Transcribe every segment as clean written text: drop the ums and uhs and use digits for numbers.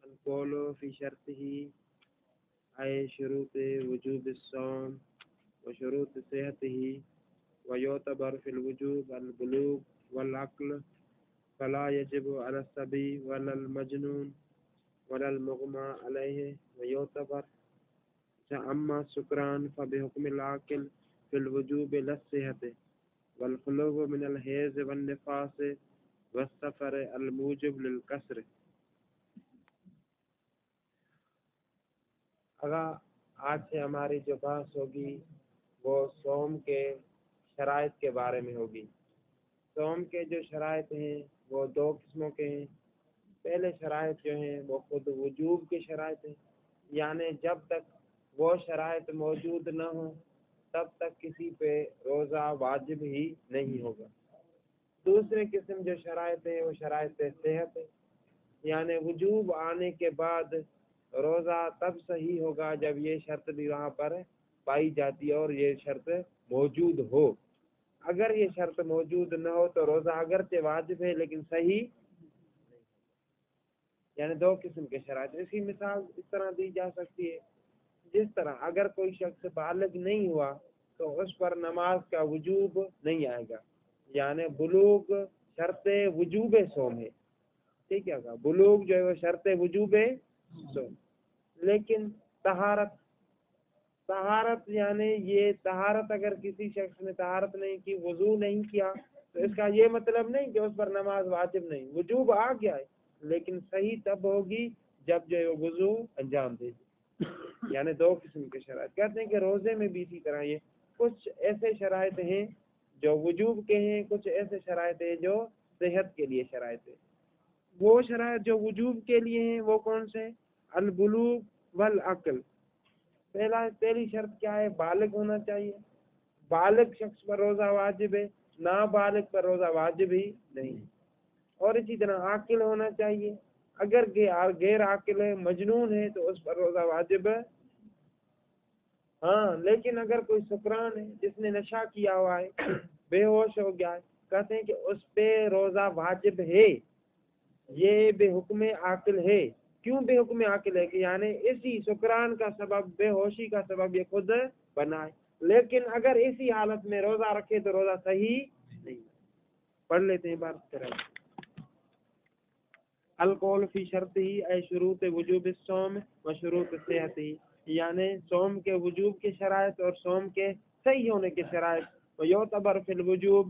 القول فی شرطه اے شروط وجوب الصوم وشروط صحته ويعتبر في الوجوب البلوغ والعقل فلا يجب على الصبي ولا المجنون ولا المغمى عليه ويعتبر أما السكران فبحكم العاقل في الوجوب لا الصحة والخلو من الحيض والنفاس والسفر الموجب للقصر. اگر آج سے ہماری جو بحث ہوگی وہ صوم کے شرائط کے بارے میں ہوگی. صوم کے جو شرائط ہیں وہ دو قسموں کے ہیں. پہلے شرائط جو ہیں وہ خود وجوب کے شرائط ہیں، یعنی جب تک وہ شرائط موجود نہ ہوں تب تک کسی پہ روزہ واجب ہی نہیں ہوگا. دوسرے قسم جو شرائط ہیں وہ شرائط صحت ہے، یعنی وجوب آنے کے بعد روزہ تب صحیح ہوگا جب یہ شرط بھی وہاں پر پائی جاتی ہے اور یہ شرط موجود ہو. اگر یہ شرط موجود نہ ہو تو روزہ اگرچہ واجب ہے لیکن صحیح، یعنی دو قسم کے شرائط. اس کی مثال اس طرح دی جا سکتی ہے جس طرح اگر کوئی شخص بالغ نہیں ہوا تو اس پر نماز کا وجوب نہیں آئے گا، یعنی بلوغ شرط وجوب صوم ہے. ٹھیک ہے، بلوغ جو ہے وہ شرط وجوب صوم. لیکن طہارت یعنی یہ طہارت اگر کسی شخص نے طہارت نہیں کی، وضو نہیں کیا، تو اس کا یہ مطلب نہیں کہ اس پر نماز واجب نہیں، وجوب آ گیا ہے لیکن صحیح تب ہوگی جب جو ہے وہ وضو انجام دے دی. یعنی دو قسم کے شرائط. کہتے ہیں کہ روزے میں بھی اسی طرح یہ کچھ ایسے شرائط ہیں جو وجوب کے ہیں، کچھ ایسے شرائط ہیں جو صحت کے لیے شرائط ہیں. وہ شرائط جو وجوب کے لیے ہیں وہ کون سے؟ البلوغ والعقل. پہلی شرط کیا ہے؟ بالغ ہونا چاہیے. بالغ شخص پر روزہ واجب ہے، نابالغ پر روزہ واجب ہی نہیں. اور اسی طرح عاقل ہونا چاہیے. اگر غیر عاقل ہے، مجنون ہے، تو اس پر روزہ واجب ہے. ہاں، لیکن اگر کوئی سکران ہے جس نے نشہ کیا ہوا ہے، بے ہوش ہو گیا ہے، کہتے ہیں کہ اس پہ روزہ واجب ہے. یہ بے حکم عاقل ہے. کیوں بے حکم عاقل ہے؟ کہ یعنی اسی سکران کا سبب، بے ہوشی کا سبب یہ خود بنائے. لیکن اگر اسی حالت میں روزہ رکھے تو روزہ صحیح نہیں. پڑھ لیتے ہیں بات کریں. القول فی شرطه اے شروط وجوب الصوم و شروط صحته، یعنی صوم کے وجوب کے شرائط اور صوم کے صحیح ہونے کے شرائط. و یعتبر فی الوجوب،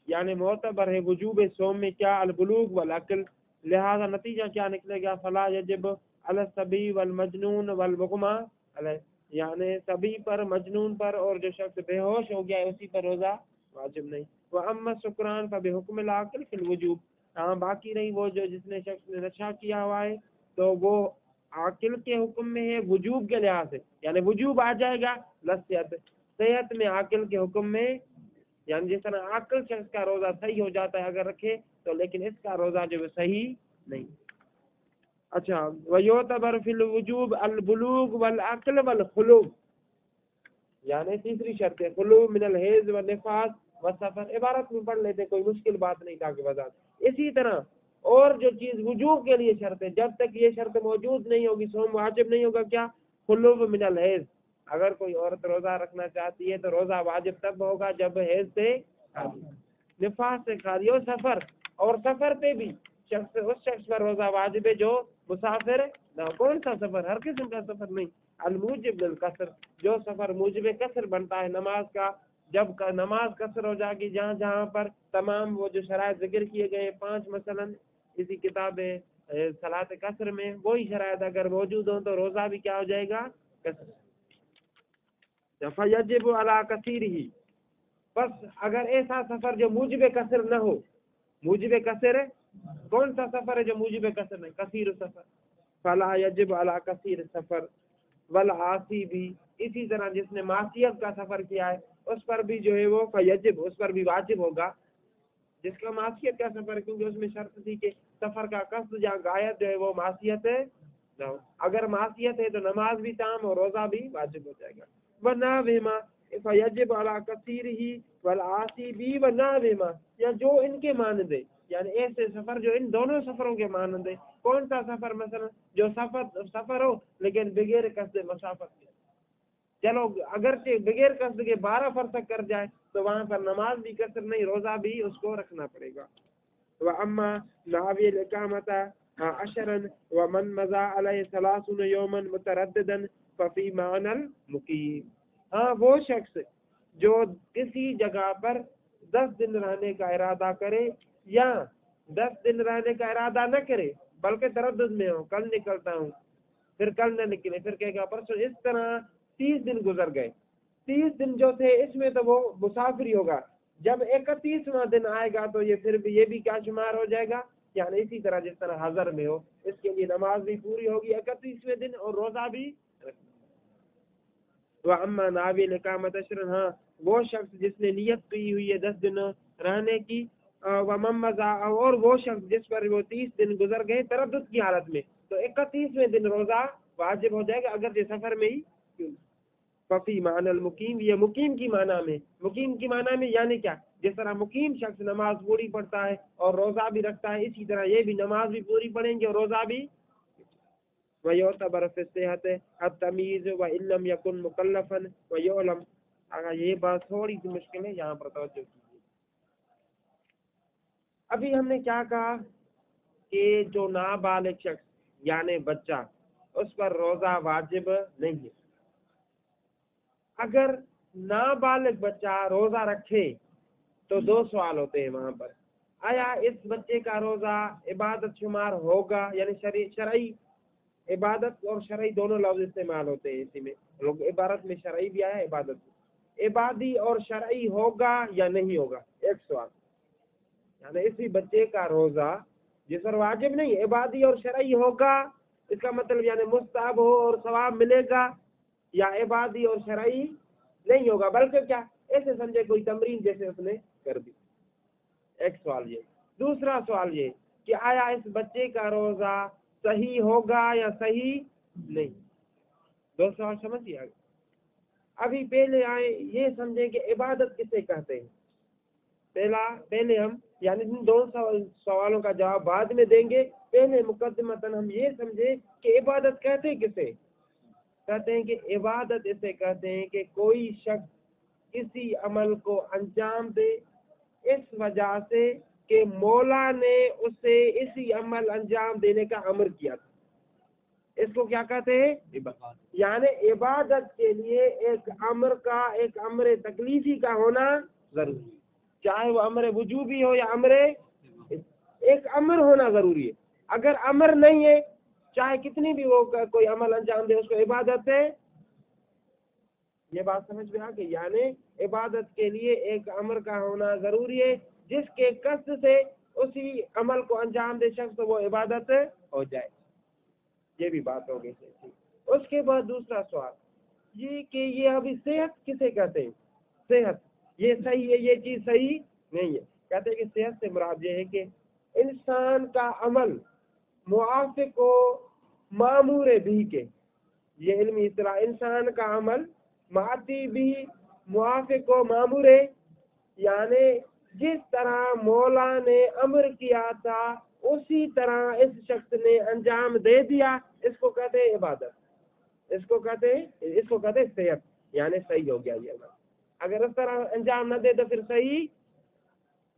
یعنی معتبر ہے وجوب صوم میں کیا؟ البلوغ والعقل. لہذا نتیجہ کیا نکلے گا؟ فلا یجب علی الصبی والمجنون والمغمى علیہ، یعنی صبی پر، مجنون پر اور جو شخص بے ہوش ہو گیا ہے اسی پر روزہ واجب نہیں. واما السکران فبحکم العاقل فی الوجوب. ہاں، باقی رہی وہ جو جس نے شخص نے نشہ کیا ہوا ہے تو وہ عاقل کے حکم میں ہے وجوب کے لحاظ سے، یعنی وجوب آ جائے گا لصیحت. صحت میں عاقل کے حکم میں، یعنی جس طرح عاقل شخص کا روزہ صحیح ہو جاتا ہے اگر رکھے تو، لیکن اس کا روزہ جو ہے صحیح نہیں. اچھا، وَيُعْتَبَرُ فِي الْوُجُوبِ الْبُلُوغُ وَالْعَقْلُ وَالْخُلُوُ، یعنی تیسری شرط ہے خلو من الحیض والنفاس والسفر. عبارت میں پڑھ لیتے، کوئی مشکل بات نہیں تاکہ وضاحت. اسی طرح اور جو چیز وجوب کے لیے شرط ہے، جب تک یہ شرط موجود نہیں ہوگی صوم واجب نہیں ہوگا. کیا؟ خلو من الحیض. اگر کوئی عورت روزہ رکھنا چاہتی ہے تو روزہ واجب تب ہوگا جب حیض سے خالی، نفاس سے خالی، اور سفر. اور سفر پہ بھی اس شخص پر روزہ واجب ہے جو مسافر نہ. کون سا سفر؟ ہر قسم کا سفر نہیں. الموجب للقصر، جو سفر موجب قصر بنتا ہے نماز کا. جب نماز قصر ہو جائے گی جہاں پر تمام وہ جو شرائط ذکر کیے گئے 5 مثلا اسی کتاب صلاۃ قصر میں، وہی شرائط اگر موجود ہوں تو روزہ بھی کیا ہو جائے گا؟ قصر. فیجب علی کثیرہ، بس اگر ایسا سفر جو موجب قصر نہ ہو. موجب قصر کون سا سفر ہے جو موجب قصر نہیں؟ کثیر سفر. فلا یجب علی کثیر سفر والعاصی بھی. اسی طرح جس نے معصیت کا سفر کیا ہے اس پر بھی جو ہے وہ فیجب، اس پر بھی واجب ہوگا جس کا معصیت کا سفر، کیونکہ اس میں شرط تھی کہ سفر کا قصد یا غایت جو ہے وہ معصیت ہے نہ ہو. اگر معصیت ہے تو نماز بھی تام اور روزہ بھی واجب ہو جائے گا. ورنہ بہما، فیجب علی کثیرہ والعاصی بھی وناوما، یا جو ان کے مانند ہے، یعنی ایسے سفر جو ان دونوں سفروں کے مانند ہے۔ کون سا سفر؟ مثلا جو سفر ہو لیکن بغیر قصد مسافت کے، چلو اگرچہ بغیر قصد کے 12 فرسخ کر جائے تو وہاں پر نماز بھی قصر نہیں، روزہ بھی اس کو رکھنا پڑے گا۔ وَأَمَّا نَاوِي الْإِقَامَةَ عَشْرًا وَمَنْ مَضَىٰ عَلَيْهِ 30 يَوْمًا مُتَرَدِّدًا فَفِي مَعْنَى الْمُقِيمِ، ہاں وہ شخص جو کسی جگہ پر 10 دن رہنے کا ارادہ کرے یا 10 دن رہنے کا ارادہ نہ کرے بلکہ تردد میں ہو، کل نکلتا ہوں پھر کل نہ نکلے، پھر کہے گا پرسوں، اس طرح 30 دن گزر گئے، 30 دن جو تھے اس میں تو وہ مسافر ہی ہوگا، جب 31واں دن آئے گا تو یہ پھر بھی یہ بھی کیا شمار ہو جائے گا، یعنی اسی طرح جس طرح حضر میں ہو، اس کے لیے نماز بھی پوری ہوگی 31ویں دن اور روزہ بھی۔ وَأَمَّا نَاوِي الْإِقَامَةَ عَشْرًا، ہاں وہ شخص جس نے نیت کی ہوئی ہے 10 دن رہنے کی، وَمَن مَضَىٰ، اور وہ شخص جس پر وہ 30 دن گزر گئے تردد کی حالت میں، تو 31ویں دن روزہ واجب ہو جائے گا اگر یہ سفر میں ہی کیوں۔ ففی معنی المقیم، یہ مقیم کی معنی میں، مقیم کی معنی میں یعنی کیا، جس طرح مقیم شخص نماز پوری پڑھتا ہے اور روزہ بھی رکھتا ہے، اسی طرح یہ بھی نماز بھی پوری پڑھیں گے اور روزہ بھی۔ وَيُعْتَبَرُ فِي الصِّحَّةِ التَّمْيِيزُ وَإِن لَّمْ يَكُن مُكَلَّفًا وَيُعْلَمُ، اگر یہ بات تھوڑی سی مشکل ہے، یہاں پر توجہ کیجیے۔ ابھی ہم نے کیا کہا کہ جو نابالغ شخص یعنی بچہ، اس پر روزہ واجب نہیں ہے۔ اگر نابالغ بچہ روزہ رکھے تو 2 سوال ہوتے ہیں وہاں پر، آیا اس بچے کا روزہ عبادت شمار ہوگا، یعنی شرعی عبادت اور شرعی دونوں لفظ استعمال ہوتے ہیں اسی میں، لوگ عبارت میں شرعی بھی آیا عبادت بھی، عبادی اور شرعی ہوگا یا نہیں ہوگا، ایک سوال، یعنی اسی بچے کا روزہ جس پر واجب نہیں عبادی اور شرعی ہوگا، اس کا مطلب یعنی مستحب ہو اور ثواب ملے گا، یا عبادی اور شرعی نہیں ہوگا بلکہ کیا ایسے سمجھے کوئی تمرین جیسے اس نے کر دی، ایک سوال یہ۔ دوسرا سوال یہ کہ آیا اس بچے کا روزہ صحیح ہوگا یا صحیح نہیں، 2 سوال سمجھیے۔ ابھی پہلے آئے یہ سمجھیں کہ عبادت کسے کہتے ہیں، پہلے ہم یعنی ان 2 سوالوں کا جواب بعد میں دیں گے، پہلے مقدمتاً ہم یہ سمجھے کہ عبادت کہتے کسے، کہتے ہیں کہ عبادت اسے کہتے ہیں کہ کوئی شخص کسی عمل کو انجام دے اس وجہ سے کہ مولا نے اسے اسی عمل انجام دینے کا امر کیا تھا، اس کو کیا کہتے ہیں، یعنی عبادت کے لیے ایک امر تکلیفی کا ہونا ضروری ہے، چاہے وہ امر وجوبی ہو یا ایک امر ہونا ضروری ہے، اگر امر نہیں ہے چاہے کتنی بھی وہ کوئی عمل انجام دے اس کو عبادت ہے۔ یہ بات سمجھ میں آ گئی، یعنی عبادت کے لیے ایک امر کا ہونا ضروری ہے، جس کے قصد سے اسی عمل کو انجام دے شخص تو وہ عبادت ہو جائے، یہ بھی بات ہو گئی۔ اس کے بعد دوسرا سوال یہ کہ یہ ابھی صحت کسے کہتے ہیں، صحت یہ صحیح ہے، یہ چیز صحیح نہیں ہے، کہتے ہیں کہ صحت سے مراد یہ ہے کہ انسان کا عمل موافق و معمور بھی کے، یہ علمی اصطلاح، انسان کا عمل معتی بھی موافق و معمور ہے، یعنی جس طرح مولا نے امر کیا تھا اسی طرح اس شخص نے انجام دے دیا، اس کو کہتے ہیں عبادت، اس کو کہتے ہیں صحت، یعنی صحیح ہو گیا یہ عمل، اگر اس طرح انجام نہ دے تو پھر صحیح،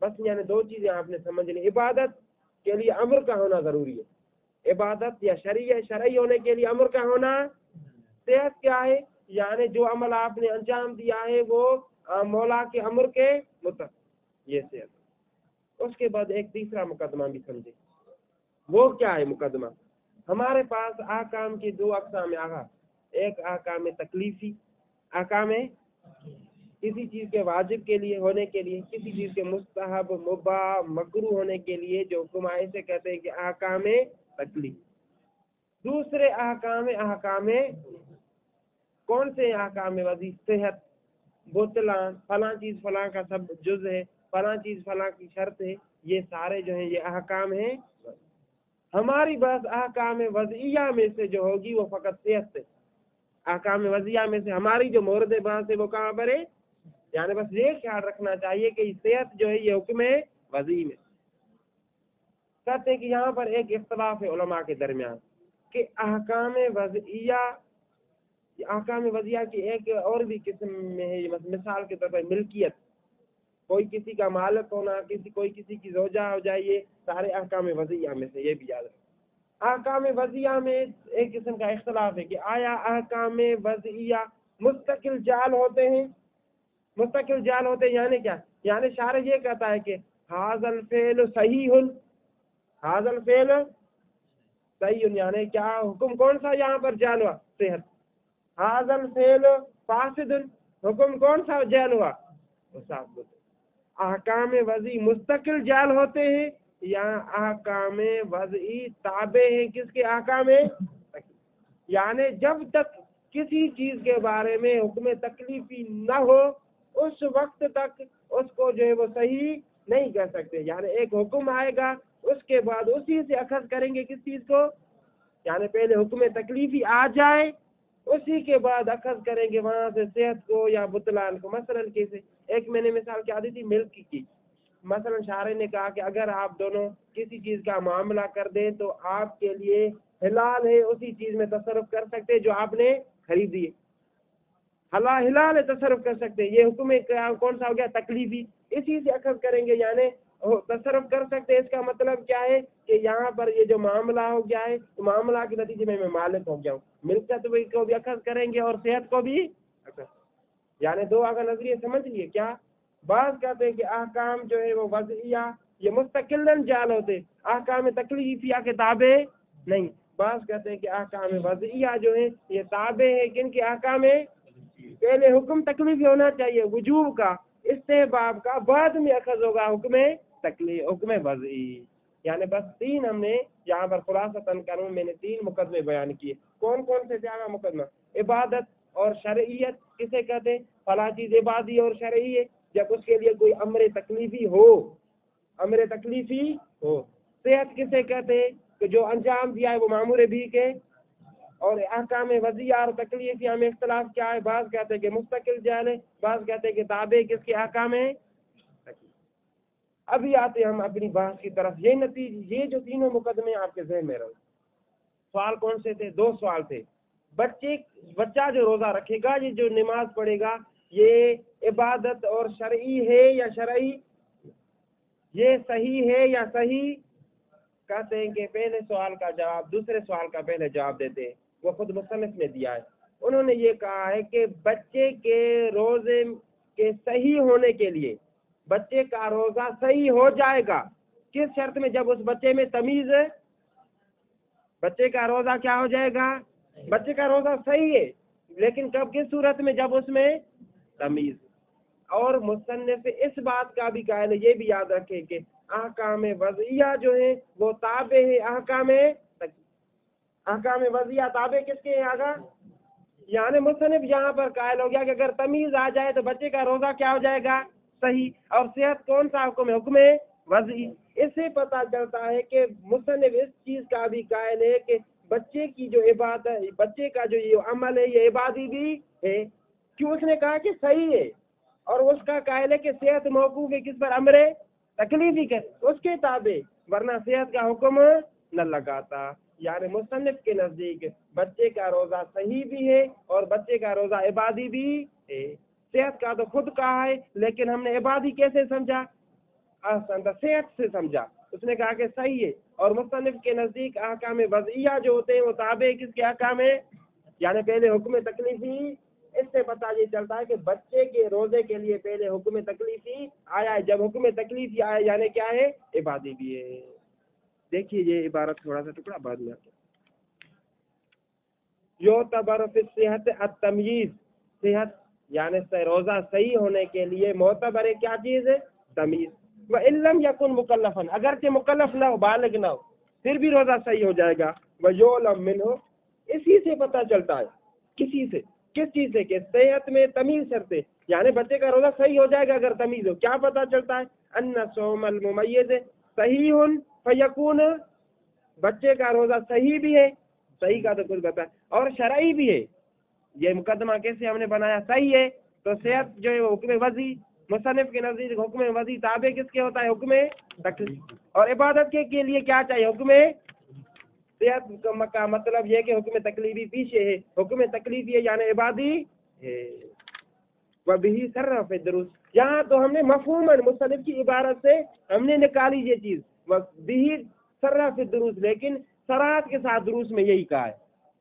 بس یعنی 2 چیزیں آپ نے سمجھ لی، عبادت کے لیے امر کا ہونا ضروری ہے، عبادت یا شرعی ہونے کے لیے امر کا ہونا، صحت کیا ہے، یعنی جو عمل آپ نے انجام دیا ہے وہ مولا کے امر کے مطابق، یہ صحت۔ اس کے بعد ایک تیسرا مقدمہ بھی سمجھے، وہ کیا ہے مقدمہ، ہمارے پاس احکام کی 2 اقسام آگا، ایک احکام تکلیفی، احکام کسی چیز کے واجب کے لیے ہونے کے لیے، کسی چیز کے مستحب مباح مکروہ ہونے کے لیے جو حکم آئے سے کہتے ہیں کہ احکام تکلیف۔ دوسرے احکام کون سے احکام وضعی، صحت، بطلان، فلاں چیز فلاں کا سب جز ہے، فلاں چیز فلاں کی شرط ہے، یہ سارے جو ہیں یہ احکام ہیں۔ ہماری بات احکام وضعیہ میں سے جو ہوگی وہ فقط صحت ہے، احکام وضعیہ میں سے ہماری جو مورد بحث ہے وہ کہاں پر ہے؟ یعنی بس یہ خیال رکھنا چاہیے کہ صحت جو ہے یہ حکم وضعی میں. کہتے ہیں کہ یہاں پر ایک اختلاف ہے علماء کے درمیان کہ احکام وضعیہ کی ایک اور بھی قسم میں ہے. مثال کے طور پر ملکیت، کوئی کسی کا مالک ہونا، کوئی کسی کی زوجہ ہو جائے، یہ سارے احکام وضعیہ میں سے. یہ بھی یاد رکھیں. احکام وضعیہ میں ایک قسم کا اختلاف ہے کہ آیا احکام وضعیہ مستقل جعل ہوتے ہیں؟ مستقل جعل ہوتے ہیں یعنی کیا؟ یعنی شارح یہ کہتا ہے کہ ھذا الفعل صحیح، ھذا الفعل صحیح، یعنی کیا حکم کون سا یہاں پر جعل ہوا؟ صحت. ھذا الفعل فاسد، حکم کون سا جعل ہوا؟ صحت. احکام وضعی مستقل جعل ہوتے ہیں یا احکام وضعی تابع ہیں کس کے؟ احکام. یعنی جب تک کسی چیز کے بارے میں حکم تکلیفی نہ ہو اس وقت تک اس کو جو ہے وہ صحیح نہیں کہہ سکتے. یعنی ایک حکم آئے گا اس کے بعد اسی سے اخذ کریں گے کس چیز کو؟ یعنی پہلے حکم تکلیفی آ جائے اسی کے بعد اخذ کریں گے وہاں سے صحت کو یا بطلان کو. مثلا کیسے؟ ایک میں نے مثال کیا دی تھی ملک کی. مثلا شارح نے کہا کہ اگر آپ دونوں کسی چیز کا معاملہ کر دیں تو آپ کے لیے حلال ہے اسی چیز میں تصرف کر سکتے جو آپ نے خریدی ہے. حلال ہے تصرف کر سکتے. یہ حکم کون سا ہو گیا؟ تکلیفی. اسی سے اخذ کریں گے یعنی تصرف کر سکتے. اس کا مطلب کیا ہے کہ یہاں پر یہ جو معاملہ ہو گیا ہے معاملہ کے نتیجے میں مالک ہو گیا ہوں. ملکت کو بھی اخذ کریں گے اور صحت کو بھی اخذ. یعنی دو اگر نظریے سمجھ لیے کیا. بعض کہتے ہیں کہ احکام جو ہے وہ وضعیہ یہ مستقلاً جعل ہوتے، احکام تکلیفیہ کے تابع نہیں. بعض کہتے ہیں کہ احکام وضعیہ جو ہے یہ تابع ہے کن کے؟ احکام. پہلے حکم تکلیفی ہونا چاہیے وجوب کا، استحباب کا، بعد میں اخذ ہوگا حکم وضعی. یعنی بس تین ہم نے یہاں پر خلاصتاً قانون میں نے تین مقدمے بیان کیے. کون کون سے تھے مقدمہ؟ عبادت اور شرعیت. کسے کہتے ہیں؟ فلاں چیز عبادی اور شرعی ہے جب اس کے لیے کوئی امر تکلیفی ہو. امر تکلیفی ہو. صحت کسے کہتے ہیں؟ کہ جو انجام دیا ہے وہ معمور بھی کے. اور احکام وضعیہ اور تکلیفیہ میں اختلاف کیا ہے؟ بعض کہتے ہیں کہ مستقل جعل ہے، بعض کہتے ہیں کہ تابع کس کے؟ احکام ہے. ابھی آتے ہم اپنی بحث کی طرف. یہ جو تینوں مقدمے آپ کے ذہن میں رہے. سوال کون سے تھے؟ دو سوال تھے. بچہ جو روزہ رکھے گا، یہ جو نماز پڑھے گا، یہ عبادت اور شرعی ہے یا شرعی؟ یہ صحیح ہے یا صحیح؟ کہتے ہیں کہ پہلے سوال کا جواب دوسرے سوال کا پہلے جواب دیتے ہیں. وہ خود مصنف نے دیا ہے. انہوں نے یہ کہا ہے کہ بچے کے روزے کے صحیح ہونے کے لیے بچے کا روزہ صحیح ہو جائے گا کس شرط میں؟ جب اس بچے میں تمیز ہے. بچے کا روزہ کیا ہو جائے گا؟ بچے کا روزہ صحیح ہے لیکن کب؟ کس صورت میں؟ جب اس میں تمیز. اور مصنف اس بات کا بھی قائل ہے، یہ بھی یاد رکھیں کہ احکام وضعیہ جو ہیں وہ تابع ہے احکام وضعیہ تابع کس کے ہیں؟ آگا. یعنی مصنف یہاں پر قائل ہو گیا کہ اگر تمیز آ جائے تو بچے کا روزہ کیا ہو جائے گا؟ صحیح. اور صحت کون سا حکم ہے؟ حکم وضعی. اس سے پتہ چلتا ہے کہ مصنف اس چیز کا بھی قائل ہے کہ بچے کی جو عبادت، بچے کا جو یہ عمل ہے یہ عبادی بھی ہے. کیوں؟ اس نے کہا کہ صحیح ہے اور اس کا قائل ہے کہ صحت موقوف ہے کس پر؟ امر تکلیفی کے اس کے تابع، ورنہ صحت کا حکم نہ لگاتا. یعنی مصنف کے نزدیک بچے کا روزہ صحیح بھی ہے اور بچے کا روزہ عبادی بھی ہے. صحت کا تو خود کہا ہے لیکن ہم نے عبادی کیسے سمجھا؟ صحت سے سمجھا. اس نے کہا کہ صحیح ہے. اور مصنف کے نزدیک احکام وضعیہ جو ہوتے ہیں وہ تابع کس کے؟ احکام ہے. یعنی پہلے حکم تکلیفی. اس سے پتہ یہ چلتا ہے کہ بچے کے روزے کے لیے پہلے حکم تکلیفی آیا ہے. جب حکم تکلیفی آیا یعنی کیا ہے؟ عبادی بھی ہے. دیکھیے یہ عبارت تھوڑا سا ٹکڑا بعد میں آتا. یعتبر فی الصحت التمییز. صحت یعنی روزہ صحیح ہونے کے لیے معتبر ہے کیا چیز ہے؟ تمیز. وَإِن لَمْ يَكُنْ مُكَلَّفًا، اگرچہ مکلف نہ ہو، بالغ نہ ہو، پھر بھی روزہ صحیح ہو جائے گا. وَيُعْلَمْ مِنْهُ، اسی سے پتہ چلتا ہے. کسی سے؟ کس چیز سے؟ کہ صحت میں تمیز شرط ہے. یعنی بچے کا روزہ صحیح ہو جائے گا اگر تمیز ہو. کیا پتہ چلتا ہے؟ ان صوم الممیز صحیح فیکون، بچے کا روزہ صحیح بھی ہے، صحیح کا تو کچھ بتا، اور شرعی بھی ہے. یہ مقدمہ کیسے ہم نے بنایا؟ صحیح ہے تو صحت جو ہے وہ حکم وضعی، مصنف کے نزدیک حکم وضعی تابع کس کے ہوتا ہے؟ حکم تکلیف۔ اور عبادت کے لیے کیا چاہیے؟ حکم صحت کا مطلب یہ کہ حکم تکلیفی پیچھے ہے، حکم تکلیفی ہے یعنی عبادی ہے۔ وبہ صرف الدروس، یہاں تو ہم نے مفہوماً مصنف کی عبارت سے ہم نے نکالی یہ چیز، وبہ صرف الدروس، لیکن صراحت کے ساتھ دروس میں یہی کہا ہے،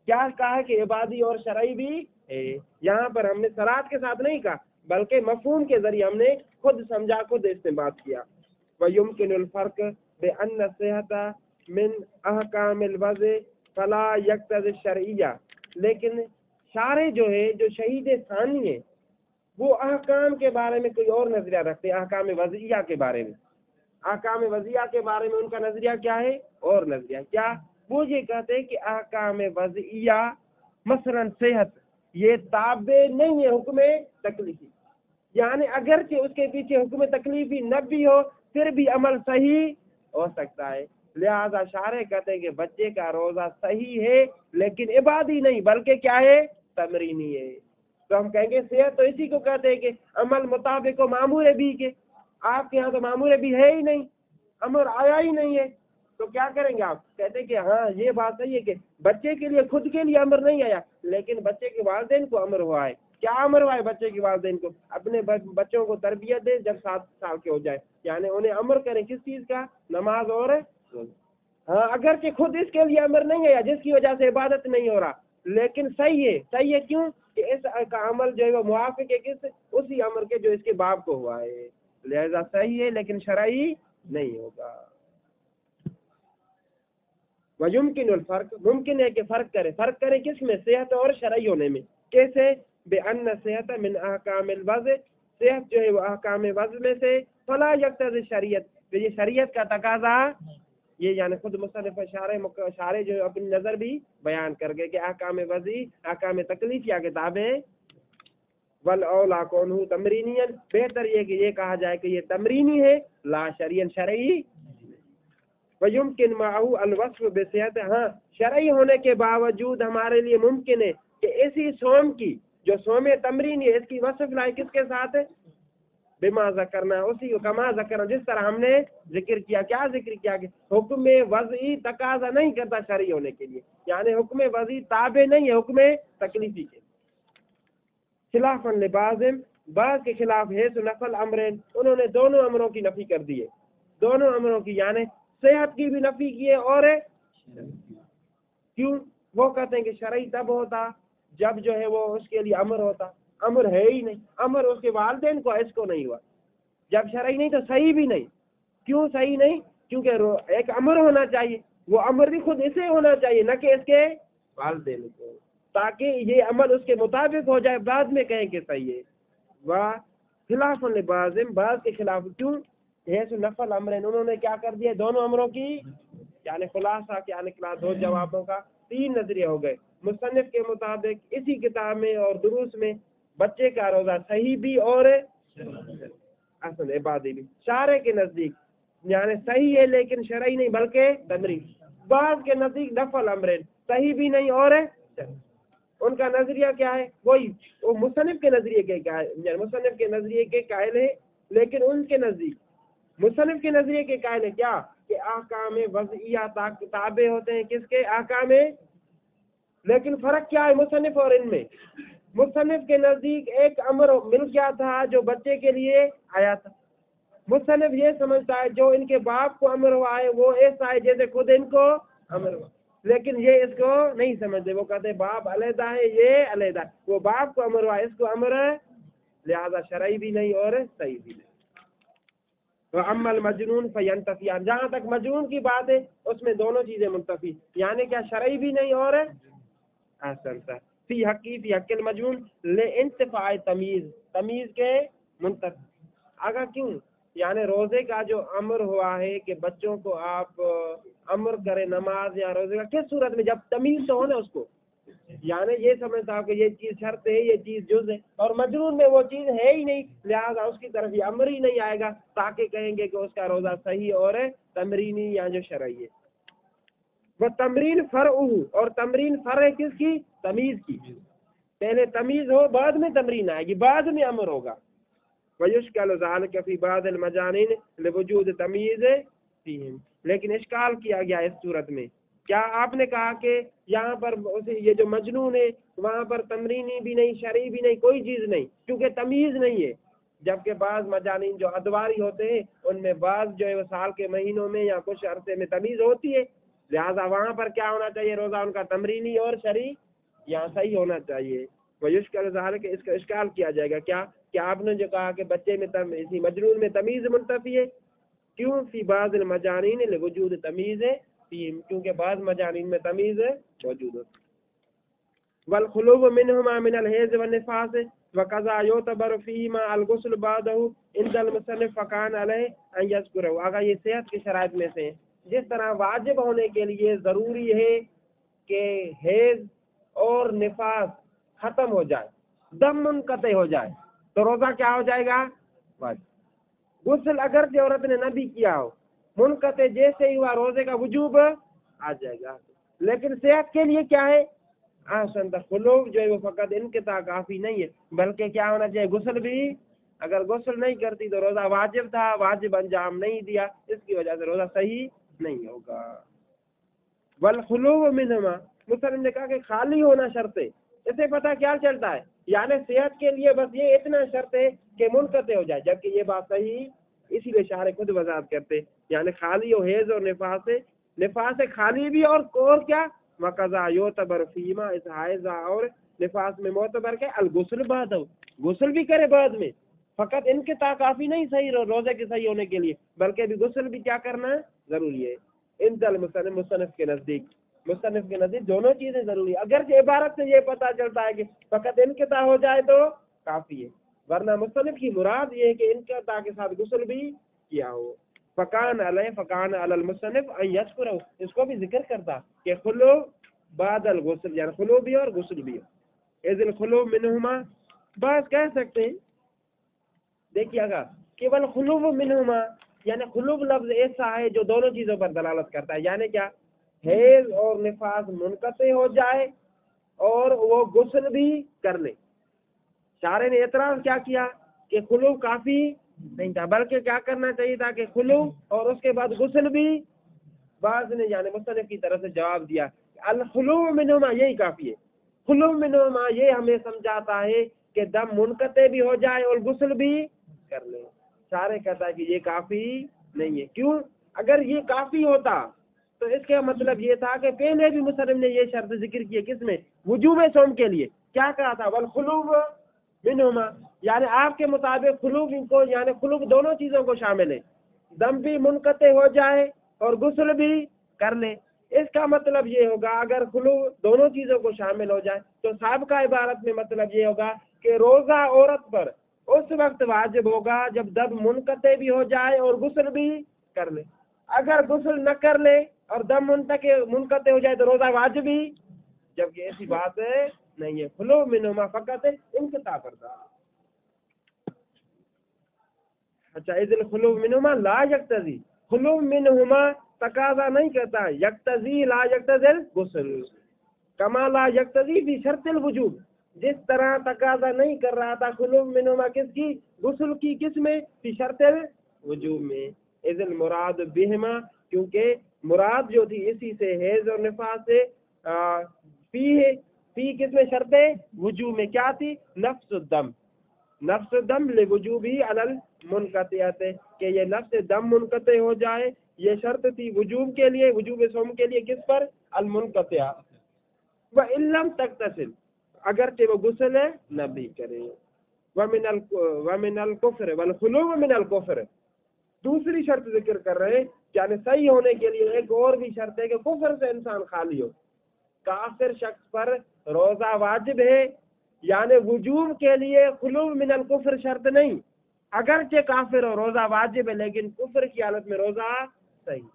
کیا کہا ہے کہ عبادی اور شرعی بھی ہے۔ یہاں پر ہم نے صراحت کے ساتھ نہیں کہا بلکہ مفہوم کے ذریعے ہم نے خود سمجھا، خود استنباط کیا۔ وَيُمْكِنُ الْفَرْقُ بِأَنَّ الصِّحَةَ مِنْ أَحْكَامِ الْوَضْعِ فَلَا يَقْتَضِي الشَّرْعِيَّةَ، لیکن شارح جو ہے، جو شہید ثانی ہے، وہ احکام کے بارے میں کوئی اور نظریہ رکھتے ہیں، احکام وضعیہ کے بارے میں۔ احکام وضعیہ کے بارے میں ان کا نظریہ کیا ہے؟ اور نظریہ کیا؟ وہ یہ کہتے ہیں کہ احکام وضعیہ مثلا صحت یہ تابع نہیں ہے حکم تکلیفی، یعنی اگرچہ اس کے پیچھے حکم تکلیفی نہ بھی ہو پھر بھی عمل صحیح ہو سکتا ہے۔ لہذا شارح کہتے ہیں کہ بچے کا روزہ صحیح ہے لیکن عبادی نہیں بلکہ کیا ہے؟ تمرینی ہے۔ تو ہم کہیں گے صحت تو اسی کو کہتے ہیں کہ عمل مطابق و معمور بھی کے، آپ کے یہاں تو معمور بھی ہے ہی نہیں، امر آیا ہی نہیں ہے، تو کیا کریں گے آپ؟ کہتے ہیں کہ ہاں یہ بات صحیح ہے کہ بچے کے لیے خود کے لیے امر نہیں آیا لیکن بچے کے والدین کو امر ہوا ہے۔ کیا امر ہوا ہے بچے کے والدین کو؟ اپنے بچوں کو تربیت دے جب 7 سال کے ہو جائے، یعنی انہیں امر کریں کس چیز کا؟ نماز اور ہاں اگرچہ خود اس کے لیے امر نہیں آیا جس کی وجہ سے عبادت نہیں ہو رہا لیکن صحیح ہے۔ صحیح ہے کیوں؟ کہ اس کا عمل جو ہے وہ موافق ہے کس؟ اسی امر کے جو اس کے باپ کو ہوا ہے، لہذا صحیح ہے لیکن شرعی نہیں ہوگا۔ وَيُمْكِنُ الْفَرْقُ، ممکن ہے کہ فرق کرے کس میں؟ صحت اور شرعی ہونے میں۔ کیسے؟ بِأَنَّ الصِّحَةَ مِنْ أَحْكَامِ الْوَضْعِ، صحت جو ہے وہ احکام وضع میں سے، فَلَا يَقْتَضِي الشَّرِيعَۃ، تو یہ شریعت کا تقاضا، یہ یعنی خود مصنف شارح جو اپنی نظر بھی بیان کر گئے کہ احکام وضعی احکام تکلیفیہ کے تابع، والاولا کونہ تمرینیا، بہتر یہ کہ یہ کہا جائے کہ یہ تمرینی ہے لا شرعین، شرعی۔ ویمکن معه الوصف بصحت، ہاں شرعی ہونے کے باوجود ہمارے لیے ممکن ہے کہ اسی صوم کی جو صوم تمرینی ہے اس کی وصف لائے کس کے ساتھ؟ بما ذکرنا، اسی کما ذکرنا، جس طرح ہم نے ذکر کیا۔ کیا ذکر کیا؟ کہ حکم وضعی تقاضا نہیں کرتا شرعی ہونے کے لیے، یعنی حکم وضعی تابع نہیں ہے حکم تکلیفی کے، خلاف لبعض، بعض کے خلاف ہے سو نفل امرین، انہوں نے دونوں امروں کی نفی کر دی ہے، دونوں امروں کی، یعنی صحت کی بھی نفی کی ہے اور کیوں؟ وہ کہتے ہیں کہ شرعی تب ہوتا جب جو ہے وہ اس کے لیے امر ہوتا، امر ہے ہی نہیں، امر اس کے والدین کو، اس کو نہیں ہوا، جب شرعی نہیں تو صحیح بھی نہیں۔ کیوں صحیح نہیں؟ کیونکہ ایک امر ہونا چاہیے، وہ امر بھی خود اسے ہونا چاہیے نہ کہ اس کے والدین کو، تاکہ یہ عمل اس کے مطابق ہو جائے، بعد میں کہیں کہ صحیح ہے۔ واہ خلاف لبعض، بعض کے خلاف، کیوں؟ ہے سو نفل امرین، انہوں نے کیا کر دیا؟ دونوں امروں کی، یعنی خلاصہ کیا نکلا؟ دو جوابوں کا 3 نظریے ہو گئے۔ مصنف کے مطابق اسی کتاب میں اور دروس میں بچے کا روزہ صحیح بھی اور اصل عبادی بھی۔ شارح کے نزدیک یعنی صحیح ہے لیکن شرعی نہیں بلکہ تمرین، بعض کے نزدیک نفل امرین، صحیح بھی نہیں اور ان کا نظریہ کیا ہے؟ وہی وہ مصنف کے نظریے کے یعنی مصنف کے نظریے کے قائل ہے، لیکن ان کے نزدیک مصنف کے نظریے کے قائل ہے کیا؟ کہ احکام وضعیہ تابع ہوتے ہیں کس کے؟ احکام، لیکن فرق کیا ہے مصنف اور ان میں؟ مصنف کے نزدیک ایک امر مل گیا تھا جو بچے کے لیے آیا تھا، مصنف یہ سمجھتا ہے جو ان کے باپ کو امر ہوا ہے وہ ایسا ہے جیسے خود ان کو امر ہوا، لیکن یہ اس کو نہیں سمجھتے، وہ کہتے ہیں باپ علیحدہ ہے، یہ علیحدہ ہے، وہ باپ کو امر ہوا ہے اس کو امر ہے، لہذا شرعی بھی نہیں اور صحیح بھی نہیں۔ وَأَمَّا الْمَجْنُونَ فَيَنْتَفِيَانِ، جہاں تک مجنون کی بات ہے اس میں دونوں چیزیں منتفی، یعنی کیا؟ شرعی بھی نہیں اور احسنت فی حق المجنون لانتفاع تمیز، تمیز کے منتفی، آگا کیوں؟ یعنی روزے کا جو امر ہوا ہے کہ بچوں کو آپ امر کرے نماز یا روزے کا، کس صورت میں؟ جب تمیز تو ہو نا اس کو، یعنی یہ سمجھتا کہ یہ چیز شرط ہے، یہ چیز جز ہے، اور مجنون میں وہ چیز ہے ہی نہیں، لہذا اس کی طرف یہ امر ہی نہیں آئے گا، تاکہ کہیں گے کہ اس کا روزہ صحیح اور تمرینی یا جو شرعی ہے۔ وہ تمرین فرع، اور تمرین فرع کس کی؟ تمیز کی، پہلے تمیز ہو بعد میں تمرین آئے گی، بعد میں امر ہوگا. وَيُشْكَلُ ذَلِكَ فِي بَعْضِ الْمَجَانِينِ لِوُجُودِ تَمْيِيزٍ فِيهِمْ. لیکن اشکال کیا گیا اس صورت میں. کیا آپ نے کہا کہ یہاں پر یہ جو مجنون ہے وہاں پر تمرینی بھی نہیں، شرعی بھی نہیں، کوئی چیز نہیں، کیونکہ تمیز نہیں ہے. جبکہ بعض مجانین جو ادواری ہوتے ہیں ان میں بعض جو ہے وہ سال کے مہینوں میں یا کچھ عرصے میں تمیز ہوتی ہے، لہٰذا وہاں پر کیا ہونا چاہیے؟ روزہ ان کا تمرینی اور شرعی یہاں صحیح ہونا چاہیے. وہ یشکل ظاہر کہ اس کا اشکال کیا جائے گا. کیا کہ آپ نے جو کہا کہ بچے میں اسی مجنون میں تمیز منتفی ہے، کیوں؟ فی بعض المجانین لوجود تمیز ہے، کیونکہ بعض مجانین میں تمیز موجود ہوتی. والخلو منهما من الحیض والنفاس وقضا یعتبر فیما الغسل بعده عند المصنف فکان علیہ ان یذکرہ. اگر یہ صحت کی شرائط میں سے جس طرح واجب ہونے کے لیے ضروری ہے کہ حیض اور نفاس ختم ہو جائے، دم منقطع ہو جائے، تو روزہ کیا ہو جائے گا؟ واجب. غسل اگر عورت نے نہ بھی کیا ہو، منقطع جیسے ہی ہوا روزے کا وجوب آ جائے گا. لیکن صحت کے لیے کیا ہے؟ خلو جو ہے وہ فقط انقطاع کافی نہیں ہے، بلکہ کیا ہونا چاہیے؟ غسل بھی. اگر غسل نہیں کرتی تو روزہ واجب تھا، واجب انجام نہیں دیا، اس کی وجہ سے روزہ صحیح نہیں ہوگا. والخلو منہما، مسلم نے کہا کہ خالی ہونا شرط ہے. اسے پتہ کیا چلتا ہے؟ یعنی صحت کے لیے بس یہ اتنا شرط ہے کہ منقطع ہو جائے، جبکہ یہ بات صحیح، اسی لیے شارح خود وضاحت کرتے یعنی خالی ہو حیض اور نفاس سے، نفاس سے خالی بھی اور کیا؟ وقضا یعتبر فیما، اس حیض اور نفاس میں معتبر کے الغسل بعد ہو، غسل بھی کرے بعد میں. فقط انقطاع کافی نہیں صحیح روزے کے صحیح ہونے کے لیے، بلکہ بھی غسل بھی کیا کرنا ضروری ہے. مصنف کے نزدیک دونوں چیزیں ضروری ہے. اگرچہ عبارت سے یہ پتہ چلتا ہے کہ فقط انقطاع ہو جائے تو کافی ہے، ورنہ مصنف کی مراد یہ ہے کہ انقطاع کے ساتھ غسل بھی کیا ہو. فکان علی المصنف ان یذکرہ، اس کو بھی ذکر کرتا کہ خلو بعد الغسل، یعنی خلو بھی اور غسل بھی ہو. اذ الخلو منہما، بس کہہ سکتے ہیں دیکھیے گا کیول خلو منہما، یعنی خلو لفظ ایسا ہے جو دونوں چیزوں پر دلالت کرتا ہے. یعنی کیا؟ حیض اور نفاس منقطع ہو جائے اور وہ غسل بھی کر لے. شارح نے اعتراض کیا کیا کہ خلو کافی نہیں تھا، بلکہ کیا کرنا چاہیے تھا کہ خلو اور اس کے بعد غسل بھی. بعض نے یعنی مصنف کی طرف سے جواب دیا الخلو منہما یہی کافی ہے. خلو منہما یہ ہمیں سمجھاتا ہے کہ دم منقطع بھی ہو جائے اور غسل بھی کر لے. شارح کہتا ہے کہ یہ کافی نہیں ہے. کیوں؟ اگر یہ کافی ہوتا تو اس کا مطلب یہ تھا کہ پہلے بھی مصنف نے یہ شرط ذکر کی ہے، کس میں؟ وجوب صوم کے لیے. کیا کہا تھا؟ والخلو منہما، یعنی آپ کے مطابق خلو کو یعنی خلو دونوں چیزوں کو شامل ہے، دم بھی منقطع ہو جائے اور غسل بھی کر لے. اس کا مطلب یہ ہوگا اگر خلو دونوں چیزوں کو شامل ہو جائے تو سابقہ عبارت میں مطلب یہ ہوگا کہ روزہ عورت پر اس وقت واجب ہوگا جب دم منقطع بھی ہو جائے اور غسل بھی کر لے. اگر غسل نہ کر لے اور دم منقطع ہو جائے تو روزہ واجب ہی، جبکہ ایسی بات نہیں ہے. خلو منہما فقط انقطاع کرتا. اچھا، اذ الخلو منہما لا یقتضی، خلو منہما تقاضا نہیں کرتا، یقتضی لا یقتضی الغسل کما لا یقتضی فی شرط الوجوب، جس طرح تقاضا نہیں کر رہا تھا خلو منہما کس کی؟ غسل کی. کس میں؟ فی شرط الوجوب میں. اذ المراد بہما، کیونکہ مراد جو تھی اسی سے حیض اور نفاس سے فی کس میں؟ شرط وجوب میں کیا تھی؟ نفس الدم. نفس الدم لوجوبی علی المنقطعۃ، کہ یہ نفس دم منقطع ہو جائے، یہ شرط تھی وجوب کے لیے، وجوب صوم کے لیے. کس پر؟ المنقطع. وَإِن لَمْ تَغْتَسِلْ، اگرچہ وہ غسل نہ بھی کرے. وَمِنَ الْكُفْرِ وَالْخُلُوُ مِنَ الْكُفْرِ، دوسری شرط ذکر کر رہے ہیں، یعنی صحیح ہونے کے لیے ایک اور بھی شرط ہے کہ کفر سے انسان خالی ہو. کافر شخص پر روزہ واجب ہے، یعنی وجوب کے لیے خلو من الکفر شرط نہیں. اگرچہ کافر ہو روزہ واجب ہے لیکن کفر کی حالت میں روزہ صحیح.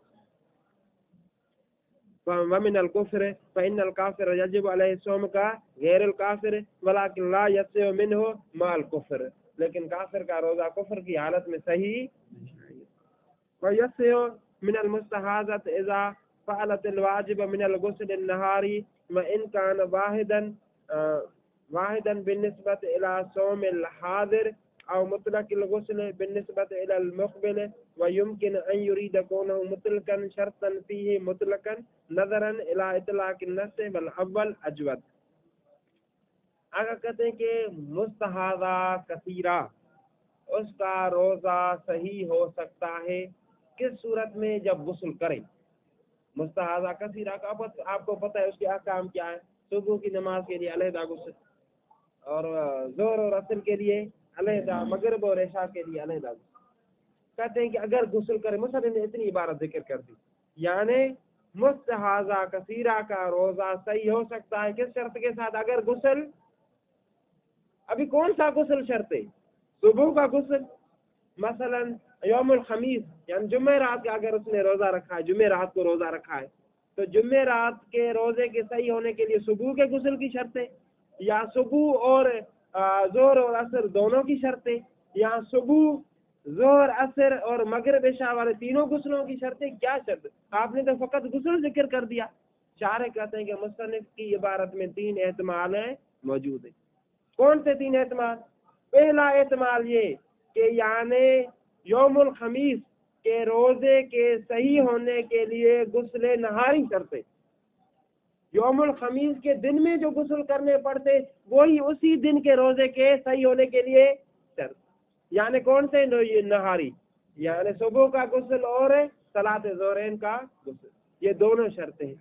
ومن الکفر فإن الکافر یجب علیہ الصوم کا غیر الکافر ولکن لا یصح منہ مع الکفر، لیکن کافر کا روزہ کفر کی حالت میں صحیح. ویصح من المستحاضۃ اذا فعلت الواجب من الغسل النہاری وان کان واحدا واحدا بالنسبة إلى صوم الحاضر أو مطلق الغسل بالنسبة إلى المقبل ويمكن أن يريد كونه مطلقا شرطا فيه مطلقا نظرا إلى إطلاق النص والأول أجود. اگر کہتے ہیں کہ مستحاضہ کثیرہ اس کا روزہ صحیح ہو سکتا ہے کس صورت میں؟ جب غسل کرے. مستحاضہ کثیرہ کا آپ کو پتہ ہے اس کے احکام کیا ہے. صبح کی نماز کے لیے علیحدہ غسل اور ظہر اور عصر کے لیے علیحدہ، مغرب اور عشاء کے لیے علیحدہ غسل. کہتے ہیں کہ اگر غسل کرے، مصنف نے اتنی عبارت ذکر کر دی، یعنی مستحاضہ کثیرہ کا روزہ صحیح ہو سکتا ہے کس شرط کے ساتھ؟ اگر غسل، ابھی کون سا غسل شرط ہے؟ صبح کا غسل. مثلا یوم الخمیس یعنی جمعرات کا اگر اس نے روزہ رکھا ہے، جمعرات کو روزہ رکھا ہے، تو جمعرات کے روزے کے صحیح ہونے کے لیے صبح کے غسل کی شرط ہے، یا صبح اور ظہر اور عصر دونوں کی شرط ہے، یا صبح ظہر عصر اور مغرب عشاء والے تینوں غسلوں کی شرط ہے. کیا شرط؟ آپ نے تو فقط غسل ذکر کر دیا. شارح کہتے ہیں کہ مصنف کی عبارت میں 3 احتمال ہیں موجود ہیں. کون سے 3 احتمال؟ پہلا احتمال یہ کہ یعنی یوم الخمیس کے روزے کے صحیح ہونے کے لیے غسل نہاری شرط ہے. یوم الخمیس کے دن میں جو غسل کرنے پڑتے وہی اسی دن کے روزے کے صحیح ہونے کے لیے شرط. یعنی کون سے؟ نہاری، یعنی صبح کا غسل اور صلاۃ ظہرین کا غسل، یہ دونوں شرطیں ہیں.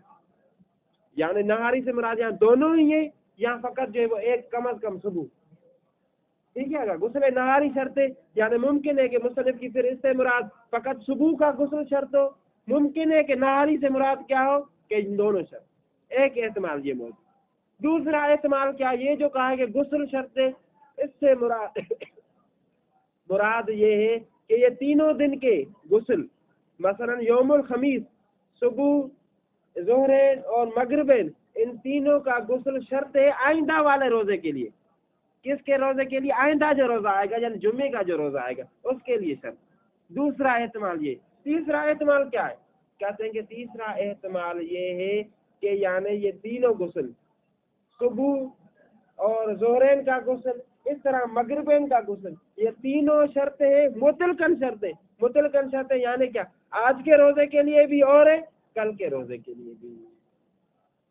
یعنی نہاری سے مراد یہاں دونوں ہی ہیں یا فقط جو ہے وہ ایک کم از کم صبح؟ ٹھیک ہے، اگر غسل نہاری شرط ہے یعنی ممکن ہے کہ مصنف کی پھر اس سے مراد فقط صبح کا غسل شرط ہو، ممکن ہے کہ نہاری سے مراد کیا ہو کہ دونوں شرط. ایک احتمال یہ موجود. دوسرا احتمال کیا؟ یہ جو کہا ہے کہ غسل شرط ہے، اس سے مراد یہ ہے کہ یہ تینوں دن کے غسل، مثلا یوم الخمیس، صبح، ظہرین اور مغربین، ان تینوں کا غسل شرط ہے آئندہ والے روزے کے لیے. کس کے روزے کے لیے؟ آئندہ جو روزہ آئے گا یعنی جمعے کا جو روزہ آئے گا اس کے لیے شرط. دوسرا احتمال یہ. تیسرا احتمال کیا ہے؟ کہتے ہیں کہ تیسرا احتمال یہ ہے کہ یعنی یہ تینوں غسل، صبح اور ظہرین کا غسل، اس طرح مغربین کا غسل، یہ تینوں شرطیں مطلقاً شرطیں. مطلقاً شرطیں یعنی کیا؟ آج کے روزے کے لیے بھی اور کل کے روزے کے لیے بھی.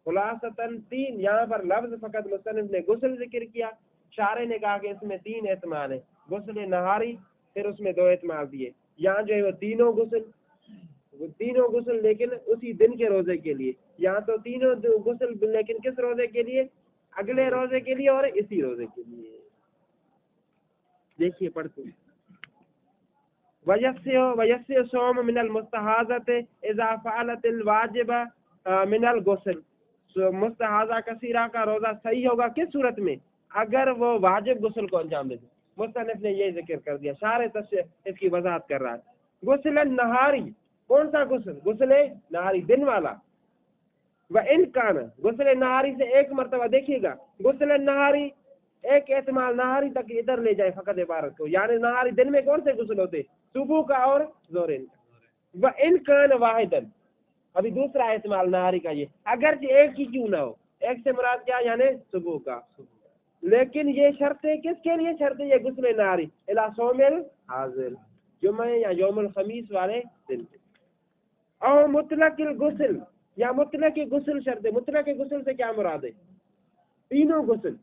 خلاصتاً 3 یہاں پر لفظ فقط مصنف نے غسل ذکر کیا. شارح نے کہا کہ اس میں 3 احتمال ہیں. غسل نہاری، پھر اس میں 2 احتمال دیے. یہاں جو ہے وہ تینوں غسل لیکن اسی دن کے روزے کے لیے. یہاں تو تینوں غسل لیکن کس روزے کے لیے؟ اگلے روزے کے لیے اور اسی روزے کے لیے. دیکھیے پڑھتے ہیں. وَيَسِّعُ صَوْمُ مِنَ الْمُسْتَحَاضَةِ إِذَا فَعَلَتِ الْوَاجِبَ مِنَ الْغُسْلِ. مستحاضہ کثیرہ کا روزہ صحیح ہوگا کس صورت میں؟ اگر وہ واجب غسل کو انجام دے. مصنف نے یہ ذکر کر دیا. شارح اس کی وضاحت کر رہا ہے. غسل نہاری، کون سا غسل؟ غسل نہاری دن والا. وَإِنْ كَانَ، غسل نہاری سے ایک مرتبہ دیکھیے گا. غسل نہاری ایک احتمال نہاری تک ادھر لے جائے فقط عبارت کو، یعنی نہاری دن میں کون سے غسل ہوتے؟ صبح کا اور ظہرین کا. وَإِنْ كَانَ وَاحِدًا، ابھی دوسرا احتمال نہاری کا یہ، اگرچہ ایک ہی کیوں نہ ہو. ایک سے مراد کیا؟ یعنی صبح کا. لیکن یہ شرط ہے کس کے لیے شرط ہے؟ یہ غسل نہاری الی صوم الحاضر، جمعہ یا یوم الخمیس والے دن. اور مطلق الغسل یا مطلق غسل شرط ہے. مطلق غسل سے کیا مراد ہے؟ تینوں غسل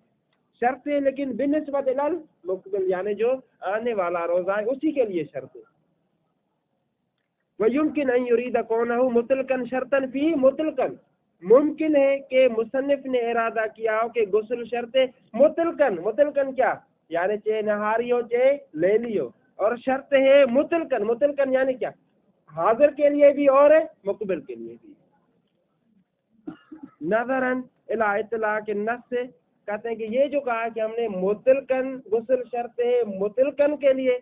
شرط ہے لیکن بالنسبت الی المقبل، یعنی جو آنے والا روزہ ہے اسی کے لیے شرط ہے. وَيُمْكِنْ أَنْ يُرِيدَ كَوْنَهُ مُطْلَقًا شَرْطًا فِيهِ مُطْلَقًا، ممکن ہے کہ مصنف نے ارادہ کیا ہو کہ غسل شرط مطلقاً کیا؟ یعنی چاہے نہاری ہو چاہے لیلی ہو، اور شرط ہے مطلقاً یعنی کیا؟ حاضر کے لیے بھی اور مقبل کے لیے بھی. نظراً الی اطلاق النص، کہتے ہیں کہ یہ جو کہا کہ ہم نے مطلقاً غسل شرط ہے مطلقاً کے لیے،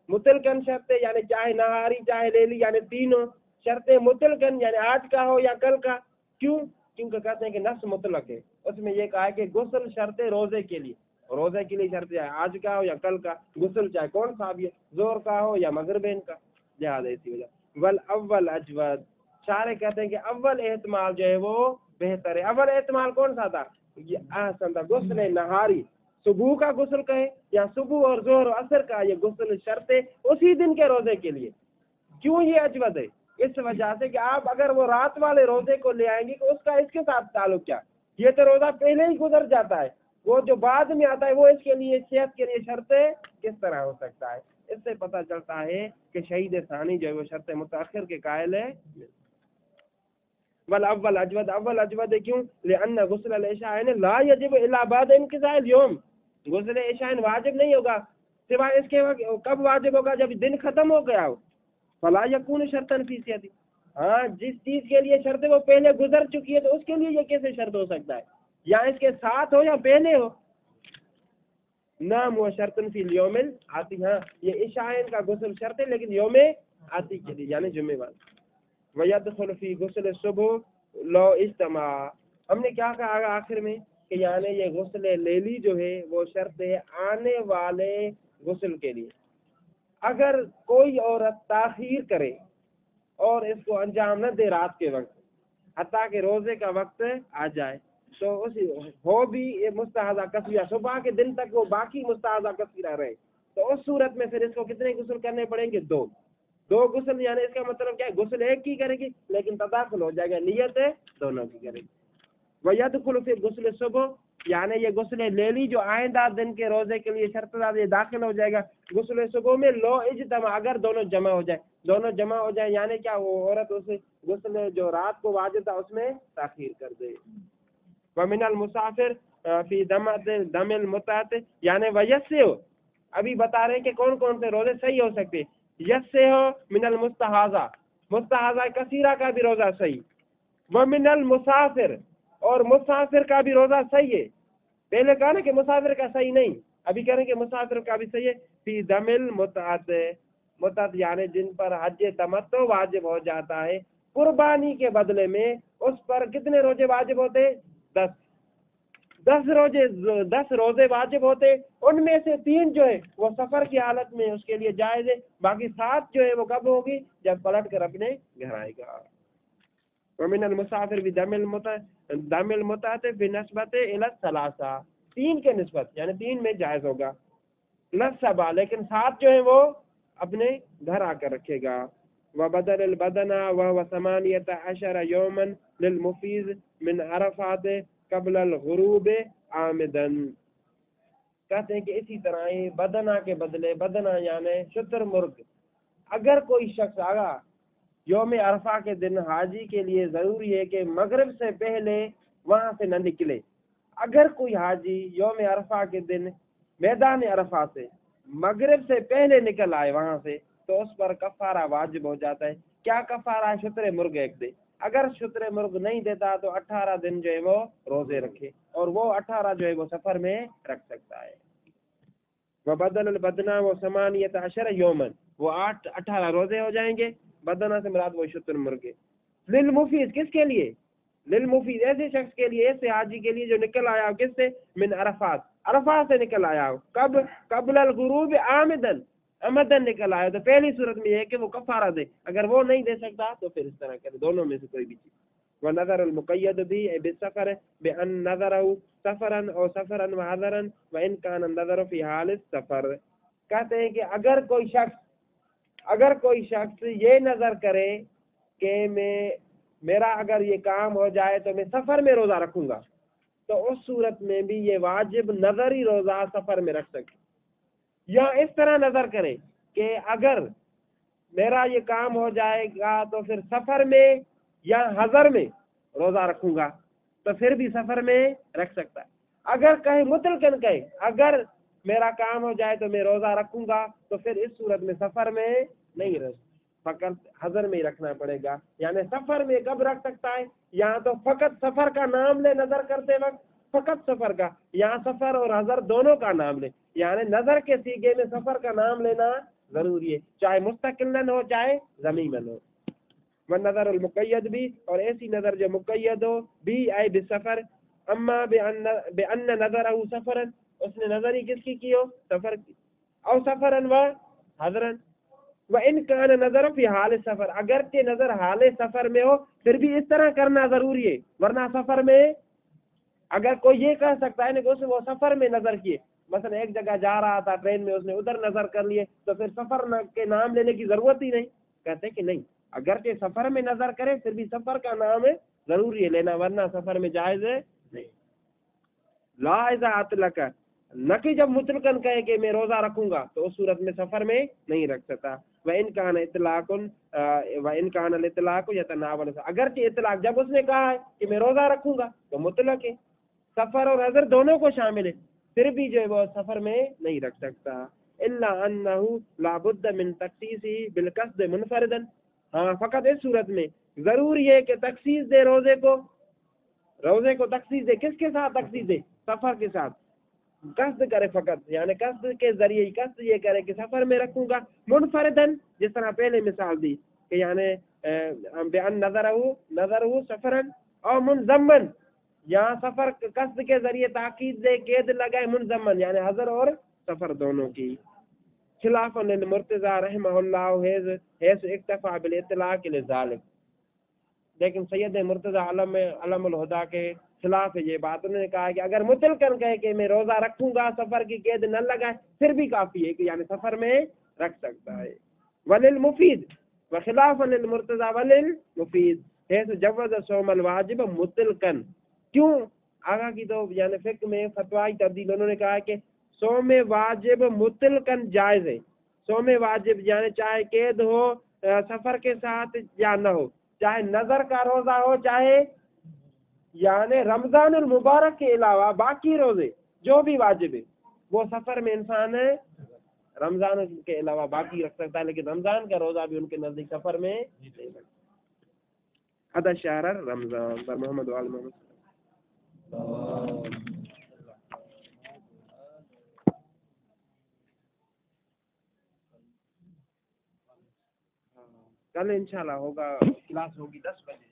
مطلقاً شرط ہے یعنی چاہے نہاری چاہے لیلی، یعنی تینوں شرطیں مطلقاً یعنی آج کا ہو یا کل کا. کیوں؟ کیونکہ کہتے ہیں کہ نص مطلق ہے. اس میں یہ کہا ہے کہ غسل شرط روزے کے لیے، روزے کے لیے شرط ہے آج کا ہو یا کل کا، غسل چاہے کون سا بھی، ظہر کا ہو یا مغربین کا. لہٰذا اسی وجہ والاول اجود. شارح کہتے ہیں کہ اول احتمال جو ہے وہ بہتر ہے. اول احتمال کون سا تھا؟ آسان غسل نہاری صبح کا غسل کہے یا صبح اور ظہر و عصر کا یہ غسل شرط ہے اسی دن کے روزے کے لیے. کیوں یہ اجود ہے؟ اس وجہ سے کہ آپ اگر وہ رات والے روزے کو لے آئیں گے تو اس کا اس کے ساتھ تعلق کیا؟ یہ تو روزہ پہلے ہی گزر جاتا ہے، وہ جو بعد میں آتا ہے وہ اس کے لیے صحت کے لیے شرط کس طرح ہو سکتا ہے؟ اس سے پتہ چلتا ہے کہ شہید ثانی جو ہے وہ شرط متاخر کے قائل ہے. والاول اجود، اول اجود ہے کیوں؟ لان غسل العشاء لا يجب الا بعد انقضاء اليوم، غسل عشاء واجب نہیں ہوگا سوائے اس کے کب واجب ہوگا؟ جب دن ختم ہو گیا ہو. فلا یکون شرطا فی صحتی، ہاں جس چیز کے لیے شرط ہے وہ پہلے گزر چکی ہے تو اس کے لیے یہ کیسے شرط ہو سکتا ہے؟ یا اس کے ساتھ ہو یا پہلے ہو. نام وہ شرط فی اليوم آتی، ہاں یہ عشاء کا غسل شرط ہے لیکن یوم آتی کے لیے یعنی جمعے والے. وَيَدْخُلُ فِي غسل الصبح لو اجتماع، ہم نے کیا کہا آخر میں کہ یعنی یہ غسل لیلی جو ہے وہ شرط ہے آنے والے غسل کے لیے. اگر کوئی عورت تاخیر کرے اور اس کو انجام نہ دے رات کے وقت حتیٰ کہ روزے کا وقت آ جائے تو اس ہو بھی مستحاضہ کثیرہ، صبح کے دن تک وہ باقی مستحاضہ کثیرہ رہے تو اس صورت میں پھر اس کو کتنے غسل کرنے پڑیں گے؟ دو غسل. یعنی اس کا مطلب کیا ہے؟ غسل ایک کی کرے گی لیکن تداخل ہو جائے گا، نیت ہے دونوں کی کرے گی. وَيَدْخُلُ فِي غسل الصبح، یعنی یہ غسل لیلی جو آئندہ دن کے روزے کے لیے شرط یہ داخل ہو جائے گا غسل صبح میں لو اجتماع، اگر دونوں جمع ہو جائے، دونوں جمع ہو جائے یعنی کیا وہ عورت اس غسل جو رات کو واجب تھا اس میں تاخیر کر دے. وَمِنَ الْمُسَافِرِ فِي دَمِ الْمُتْعَةِ، یعنی ویسے ہو ابھی بتا رہے ہیں کہ کون کون سے روزے صحیح ہو سکتے. یس سے ہو من المستحاضہ، مستحاضہ کثیرہ کا بھی روزہ صحیح. ومن المسافر، اور مسافر کا بھی روزہ صحیح ہے. پہلے کہا نا کہ مسافر کا صحیح نہیں، ابھی کہہ رہے ہیں کہ مسافر کا بھی صحیح ہے. فی دم المتعت، متعت یعنی جن پر حج تمتع واجب ہو جاتا ہے قربانی کے بدلے میں، اس پر کتنے روزے واجب ہوتے؟ 10 روزے واجب ہوتے. ان میں سے 3 جو ہے وہ سفر کی حالت میں اس کے لیے جائز ہے، باقی 7 جو ہے وہ کب ہوگی؟ جب پلٹ کر اپنے گھر آئے گا. ومن المسافر بدم المتعت بنسبت الى الثلاثه، 3 کے نسبت یعنی 3 میں جائز ہوگا. لسبا، لیکن 7 جو ہے وہ اپنے گھر آ کر رکھے گا. وبدل البدن وهو 18 يوما للمفيز من عرفات قبل الغروب عامدن، کہتے ہیں کہ اسی طرح ہی بدنہ کے بدلے، بدنہ یعنی شتر مرغ، اگر کوئی شخص آگا یوم عرفہ کے دن حاجی کے لیے ضروری ہے کہ مغرب سے پہلے وہاں سے نہ نکلے. اگر کوئی حاجی یوم عرفہ کے دن میدان عرفہ سے مغرب سے پہلے نکل آئے وہاں سے تو اس پر کفارہ واجب ہو جاتا ہے. کیا کفارہ؟ شتر مرغ ایک دے. اگر شتر مرغ نہیں دیتا تو 18 دن جو ہے وہ روزے رکھے، اور وہ 18 جو ہے وہ سفر میں رکھ سکتا ہے. وبدل البدنہ و 18 یومن، وہ 18 روزے ہو جائیں گے. بدنہ سے مراد وہ شتر مرغ. للمفیز، کس کے لیے؟ للمفیز، ایسے شخص کے لیے، ایسے حاجی کے لیے جو نکل آیا ہو کس سے؟ من عرفات، عرفات سے نکل آیا ہو. کب؟ قبل الغروب عامدن، امدن نکل آیا. تو پہلی صورت میں یہ ہے کہ وہ کفارہ دے، اگر وہ نہیں دے سکتا تو پھر اس طرح کرے، دونوں میں سے کوئی بھی چیز. ونظر المقید بھی بالسفر بان نظرہ سفرا او سفرا وحضرا وان کان النظر فی حال السفر، کہتے ہیں کہ اگر کوئی شخص یہ نظر کرے کہ میرا اگر یہ کام ہو جائے تو میں سفر میں روزہ رکھوں گا، تو اس صورت میں بھی یہ واجب نظری روزہ سفر میں رکھ سکے. یا اس طرح نظر کرے کہ اگر میرا یہ کام ہو جائے گا تو پھر سفر میں یا حضر میں روزہ رکھوں گا، تو پھر بھی سفر میں رکھ سکتا ہے. اگر کہیں مطلقاً کہے اگر میرا کام ہو جائے تو میں روزہ رکھوں گا، تو پھر اس صورت میں سفر میں نہیں رکھ، فقط حضر میں ہی رکھنا پڑے گا. یعنی سفر میں کب رکھ سکتا ہے؟ یہاں تو فقط سفر کا نام لے نظر کرتے وقت، فقط سفر کا، یہاں سفر اور حضر دونوں کا نام لے. یعنی نظر کے سیغے میں سفر کا نام لینا ضروری ہے، چاہے مستقلاً ہو چاہے ضمیماً ہو. والنظر المقید بھی، اور ایسی نظر جو مقید ہو بھی اے بسفر، اما بان نظرہ سفرا، اس نے نظر ہی کس کی ہو؟ سفر کی. او سفرا و حضرا وان کان نظر فی حال سفر، اگرچہ نظر حال سفر میں ہو پھر بھی اس طرح کرنا ضروری ہے، ورنہ سفر میں اگر کوئی یہ کہہ سکتا ہے نا کہ اس نے وہ سفر میں نظر کیے، مثلا ایک جگہ جا رہا تھا ٹرین میں، اس نے ادھر نظر کر لیے، تو پھر سفر کے نام لینے کی ضرورت ہی نہیں. کہتے کہ نہیں، اگرچہ سفر میں نظر کرے پھر بھی سفر کا نام ہے ضروری ہے لینا، ورنہ سفر میں جائز ہے نہیں. لا اذا اطلق، نہ کہ جب مطلقاً کہے کہ میں روزہ رکھوں گا تو اس صورت میں سفر میں نہیں رکھ سکتا. وَإِنْ كَانَ الْإِطْلَاقُ يَتَنَاوَلُ، اگرچہ اطلاق جب اس نے کہا ہے کہ میں روزہ رکھوں گا تو مطلق ہے، سفر اور حضر دونوں کو شامل ہے، پھر بھی جو ہے وہ سفر میں نہیں رکھ سکتا. إِلَّا أَنَّهُ لَا بُدَّ مِنْ تَخْصِيصِهِ بِالْقَصْدِ مُنْفَرِدًا، ہاں فقط اس صورت میں ضروری ہے کہ تخصیص دے روزے کو تخصیص دے. کس کے ساتھ تخصیص دے؟ سفر کے ساتھ. قصد کرے فقط، یعنی قصد کے ذریعے قصد یہ کرے کہ سفر میں رکھوں گا. منفردن، جس طرح پہلے مثال دی کہ یعنی بأن نظرہ سفرن اور منضمن، یہاں سفر قصد کے ذریعے تاکید دے، قید لگائے منضمن یعنی حضر اور سفر دونوں کی. خلاف للمرتضی رحمہ اللہ حیث اکتفا بالاطلاق لذالک، لیکن سید مرتضی علم الہدا کے خلاف ہے یہ بات. انہوں نے کہا کہ اگر مطلقاً کہے کہ میں روزہ رکھوں گا، سفر کی قید نہ لگائے، پھر بھی کافی ہے کہ یعنی سفر میں رکھ سکتا ہے. وللمفید وخلاف للمرتضی وللمفید حیث جوز صوم الواجب مطلقاً. کیوں؟ آگا کی تو یعنی فقہ میں فتوائی تبدیل، انہوں نے کہا کہ صوم واجب مطلقاً جائز ہے. صوم واجب یعنی چاہے قید ہو سفر کے ساتھ یا نہ ہو، چاہے نظر کا روزہ ہو، چاہے یعنی رمضان المبارک کے علاوہ باقی روزے جو بھی واجب ہے وہ سفر میں انسان ہے رمضان کے علاوہ باقی رکھ سکتا ہے، لیکن رمضان کا روزہ بھی ان کے نزدیک سفر میں نہیں رکھ. حد شہر رمضان پر محمد وآل محمد. کل انشاءاللہ ہوگا، کلاس ہوگی 10 بجے.